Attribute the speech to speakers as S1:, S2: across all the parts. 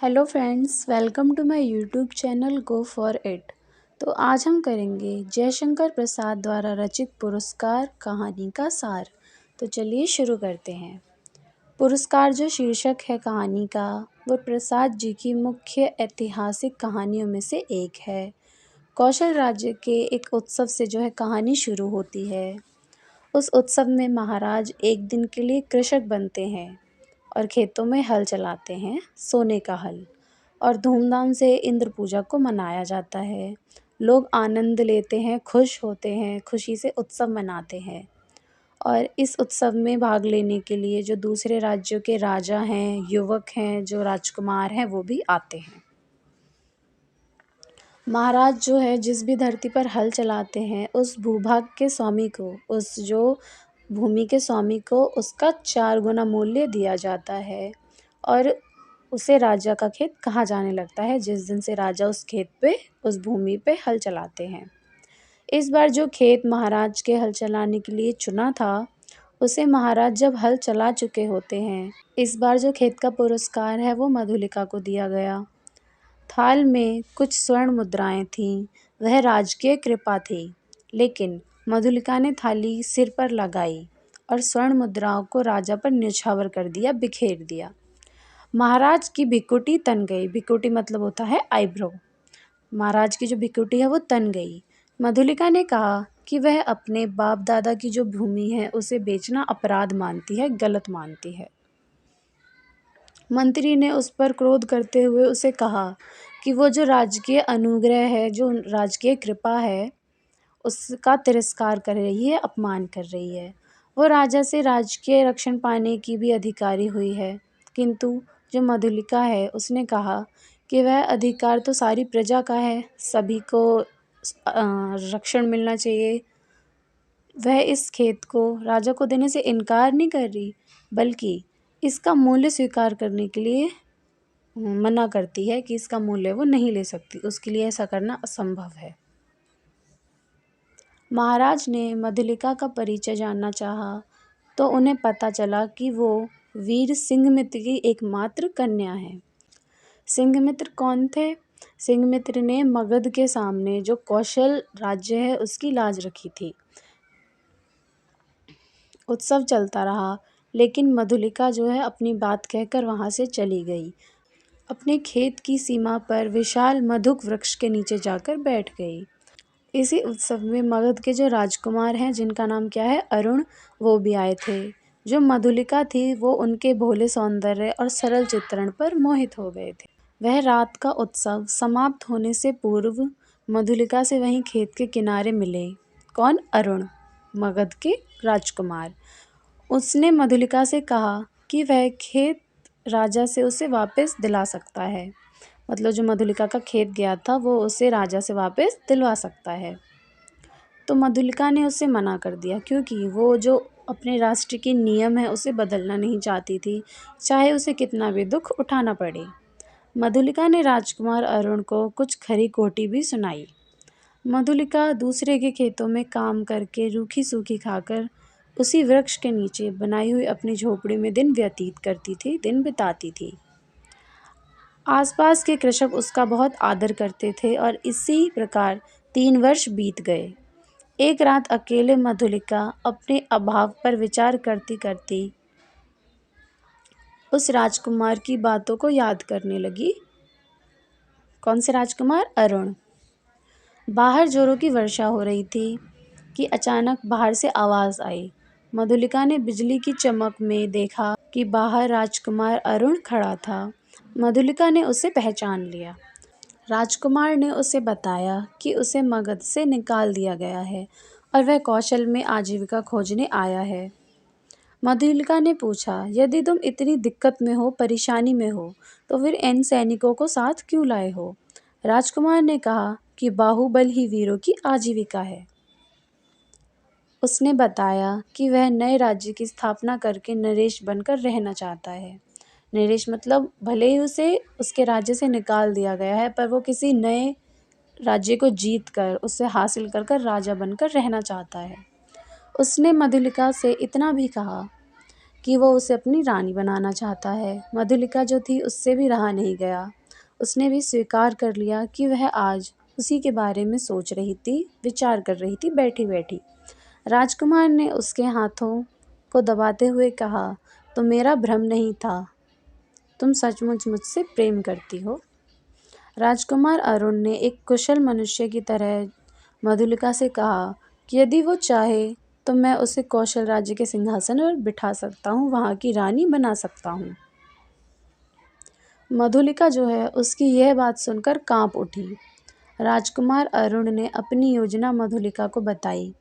S1: Hello friends, welcome to my YouTube channel go for it. तो आज हम करेंगे जयशंकर प्रसाद द्वारा रचित पुरस्कार कहानी का सार। तो चलिए शुरू करते हैं। पुरस्कार जो शीर्षक है कहानी का, वो प्रसाद जी की मुख्य ऐतिहासिक कहानियों में से एक है। कौशल राज्य के एक उत्सव से जो है कहानी शुरू होती है। उस उत्सव में महाराज एक दिन के लिए कृषक बनते हैं और खेतों में हल चलाते हैं, सोने का हल, और धूमधाम से इंद्र पूजा को मनाया जाता है। लोग आनंद लेते हैं, खुश होते हैं, खुशी से उत्सव मनाते हैं। और इस उत्सव में भाग लेने के लिए जो दूसरे राज्यों के राजा हैं, युवक हैं, जो राजकुमार हैं, वो भी आते हैं। महाराज जो है जिस भी धरती पर हल चलाते हैं, उस भूभाग के स्वामी को, उस जो भूमि के स्वामी को उसका 4 गुना मूल्य दिया जाता है और उसे राजा का खेत कहा जाने लगता है जिस दिन से राजा उस खेत पे, उस भूमि पे हल चलाते हैं। इस बार जो खेत महाराज के हल चलाने के लिए चुना था, उसे महाराज जब हल चला चुके होते हैं, इस बार जो खेत का पुरस्कार है वो मधुलिका को दिया गया। थाल में कुछ स्वर्ण मुद्राएं थीं, वह राजकीय कृपा थी, लेकिन मधुलिका ने थाली सिर पर लगाई और स्वर्ण मुद्राओं को राजा पर न्यौछावर कर दिया, बिखेर दिया। महाराज की भिकुटी तन गई। भिकुटी मतलब होता है आईब्रो। महाराज की जो भिकुटी है वो तन गई। मधुलिका ने कहा कि वह अपने बाप दादा की जो भूमि है उसे बेचना अपराध मानती है, गलत मानती है। मंत्री ने उस पर क्रोध करते हुए उसे कहा कि वो जो राजकीय अनुग्रह है, जो राजकीय कृपा है, उसका तिरस्कार कर रही है, अपमान कर रही है। वो राजा से राजकीय रक्षण पाने की भी अधिकारी हुई है, किंतु जो मधुलिका है उसने कहा कि वह अधिकार तो सारी प्रजा का है, सभी को रक्षण मिलना चाहिए। वह इस खेत को राजा को देने से इनकार नहीं कर रही, बल्कि इसका मूल्य स्वीकार करने के लिए मना करती है कि इसका मूल्य वो नहीं ले सकती, उसके लिए ऐसा करना असंभव है। महाराज ने मधुलिका का परिचय जानना चाहा तो उन्हें पता चला कि वो वीर सिंहमित्र की एकमात्र कन्या है। सिंहमित्र कौन थे? सिंहमित्र ने मगध के सामने जो कौशल राज्य है उसकी लाज रखी थी। उत्सव चलता रहा, लेकिन मधुलिका जो है अपनी बात कहकर वहाँ से चली गई। अपने खेत की सीमा पर विशाल मधुक वृक्ष के नीचे जाकर बैठ गई। इसी उत्सव में मगध के जो राजकुमार हैं, जिनका नाम क्या है, अरुण, वो भी आए थे। जो मधुलिका थी वो उनके भोले सौंदर्य और सरल चित्रण पर मोहित हो गए थे। वह रात का उत्सव समाप्त होने से पूर्व मधुलिका से वहीं खेत के किनारे मिले। कौन? अरुण, मगध के राजकुमार। उसने मधुलिका से कहा कि वह खेत राजा से उसे वापस दिला सकता है। मतलब जो मधुलिका का खेत गया था वो उसे राजा से वापस दिलवा सकता है। तो मधुलिका ने उसे मना कर दिया, क्योंकि वो जो अपने राष्ट्र के नियम है उसे बदलना नहीं चाहती थी, चाहे उसे कितना भी दुख उठाना पड़े। मधुलिका ने राजकुमार अरुण को कुछ खरी खोटी भी सुनाई। मधुलिका दूसरे के खेतों में काम करके, रूखी सूखी खाकर, उसी वृक्ष के नीचे बनाई हुई अपनी झोपड़ी में दिन व्यतीत करती थी, दिन बिताती थी। आसपास के कृषक उसका बहुत आदर करते थे और इसी प्रकार 3 वर्ष बीत गए। एक रात अकेले मधुलिका अपने अभाव पर विचार करती करती उस राजकुमार की बातों को याद करने लगी। कौन से राजकुमार? अरुण। बाहर जोरों की वर्षा हो रही थी कि अचानक बाहर से आवाज़ आई। मधुलिका ने बिजली की चमक में देखा कि बाहर राजकुमार अरुण खड़ा था। मधुलिका ने उसे पहचान लिया। राजकुमार ने उसे बताया कि उसे मगध से निकाल दिया गया है और वह कौशल में आजीविका खोजने आया है। मधुलिका ने पूछा, यदि तुम इतनी दिक्कत में हो, परेशानी में हो, तो फिर इन सैनिकों को साथ क्यों लाए हो? राजकुमार ने कहा कि बाहुबल ही वीरों की आजीविका है। उसने बताया कि वह नए राज्य की स्थापना करके नरेश बनकर रहना चाहता है। नरेश मतलब भले ही उसे उसके राज्य से निकाल दिया गया है, पर वो किसी नए राज्य को जीत कर, उसे हासिल कर कर राजा बनकर रहना चाहता है। उसने मधुलिका से इतना भी कहा कि वो उसे अपनी रानी बनाना चाहता है। मधुलिका जो थी उससे भी रहा नहीं गया। उसने भी स्वीकार कर लिया कि वह आज उसी के बारे में सोच रही थी, विचार कर रही थी बैठी-बैठी। राजकुमार ने उसके हाथों को दबाते हुए कहा, तो मेरा भ्रम नहीं था, तुम सचमुच मुझसे प्रेम करती हो। राजकुमार अरुण ने एक कुशल मनुष्य की तरह मधुलिका से कहा कि यदि वो चाहे तो मैं उसे कौशल राज्य के सिंहासन पर बिठा सकता हूँ, वहाँ की रानी बना सकता हूँ। मधुलिका जो है उसकी यह बात सुनकर कांप उठी। राजकुमार अरुण ने अपनी योजना मधुलिका को बताई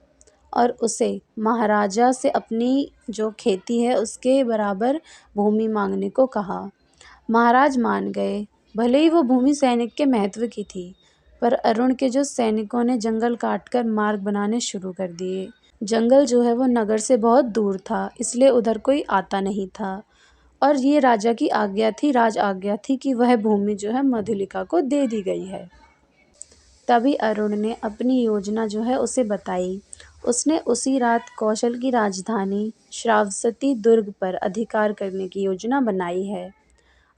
S1: और उसे महाराजा से अपनी जो खेती है उसके बराबर भूमि मांगने को कहा। महाराज मान गए। भले ही वो भूमि सैनिक के महत्व की थी, पर अरुण के जो सैनिकों ने जंगल काटकर मार्ग बनाने शुरू कर दिए। जंगल जो है वो नगर से बहुत दूर था, इसलिए उधर कोई आता नहीं था और ये राजा की आज्ञा थी, राज आज्ञा थी कि वह भूमि जो है मधुलिका को दे दी गई है। तभी अरुण ने अपनी योजना जो है उसे बताई। उसने उसी रात कौशल की राजधानी श्रावस्ती दुर्ग पर अधिकार करने की योजना बनाई है।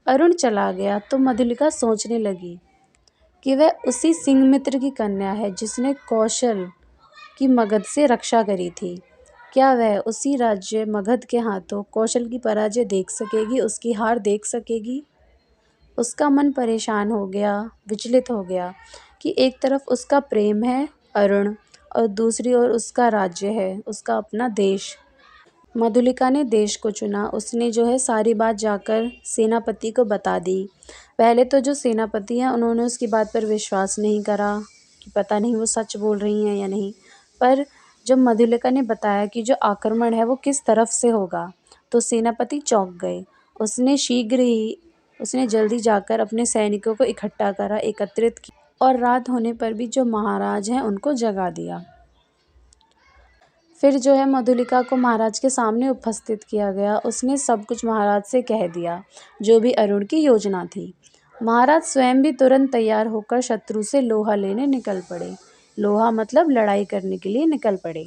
S1: अरुण चला गया तो मधुलिका सोचने लगी कि वह उसी सिंहमित्र की कन्या है जिसने कौशल की मगध से रक्षा करी थी। क्या वह उसी राज्य मगध के हाथों कौशल की पराजय देख सकेगी, उसकी हार देख सकेगी? उसका मन परेशान हो गया, विचलित हो गया कि एक तरफ उसका प्रेम है अरुण और दूसरी ओर उसका राज्य है, उसका अपना देश। मधुलिका ने देश को चुना। उसने जो है सारी बात जाकर सेनापति को बता दी। पहले तो जो सेनापति हैं उन्होंने उसकी बात पर विश्वास नहीं करा कि पता नहीं वो सच बोल रही हैं या नहीं। पर जब मधुलिका ने बताया कि जो आक्रमण है वो किस तरफ से होगा, तो सेनापति चौंक गए। उसने जल्दी जाकर अपने सैनिकों को इकट्ठा करा, एकत्रित किया और रात होने पर भी जो महाराज हैं उनको जगा दिया। फिर जो है मधुलिका को महाराज के सामने उपस्थित किया गया। उसने सब कुछ महाराज से कह दिया, जो भी अरुण की योजना थी। महाराज स्वयं भी तुरंत तैयार होकर शत्रु से लोहा लेने निकल पड़े। लोहा मतलब लड़ाई करने के लिए निकल पड़े।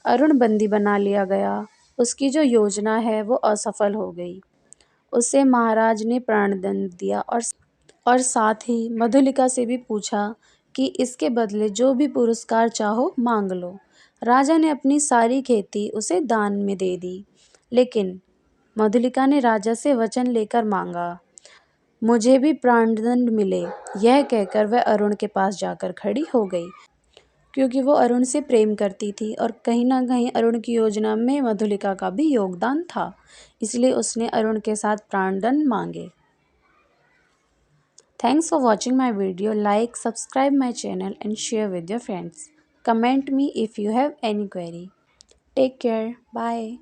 S1: अरुण बंदी बना लिया गया। उसकी जो योजना है वो असफल हो गई। उसे महाराज ने प्राणदंड दिया और साथ ही मधुलिका से भी पूछा कि इसके बदले जो भी पुरस्कार चाहो मांग लो। राजा ने अपनी सारी खेती उसे दान में दे दी, लेकिन मधुलिका ने राजा से वचन लेकर मांगा, मुझे भी प्राणदंड मिले। यह कहकर वह अरुण के पास जाकर खड़ी हो गई, क्योंकि वो अरुण से प्रेम करती थी और कहीं ना कहीं अरुण की योजना में मधुलिका का भी योगदान था, इसलिए उसने अरुण के साथ प्राणदंड मांगे। Thanks for watching my video. Like, subscribe my channel and share with your friends. Comment me if you have any query. Take care. Bye.